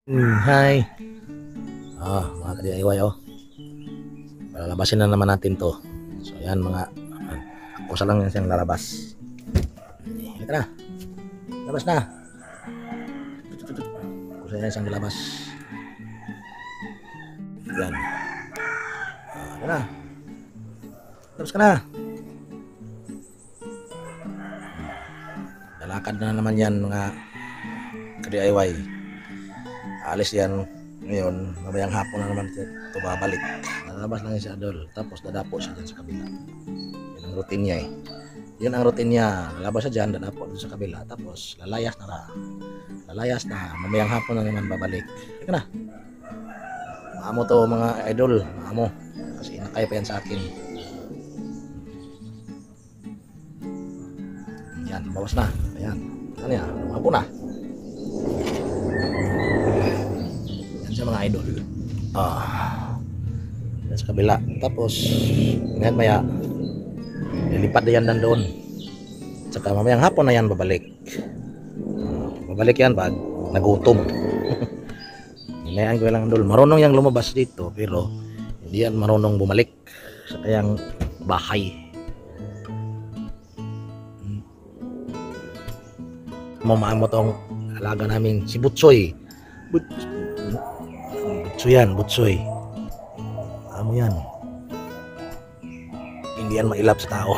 Hi. Mga ka-DIY Palalabasin na naman natin 'to. So ayan ako sa lang yan siyang lalabas. Halika na. Labas na. Ako sa yan siyang lalabas. Yan. Halika na. Labas ka na. Lalakad na naman yan mga ka-DIY. Alis yan ngayon, mamayang hapon na naman ito babalik. Lalabas lang yan si Adol, tapos dadapo siya dyan sa kabila. Yan ang routine niya Yun ang routine niya. Lalabas siya dyan, dadapo dyan sa kabila, tapos lalayas na, mamayang hapon na naman babalik. Ika na. Maamo to mga idol, maamo. Kasi inakay pa yan sa akin. Yan, bawas na. Ayan. Ano yan? Maamo na. Sa mga idol sa kabila, tapos ngayon maya lilipat na yan doon, saka mamayang hapon na yan babalik yan pag nagutom. Hinayaan ko lang idol, marunong yang lumabas dito pero hindi yan marunong bumalik sa kayang bahay. Mamaamo tong alaga namin si Butsoy. Butsoy. Amo yan. Hindi yan mailap sa tao.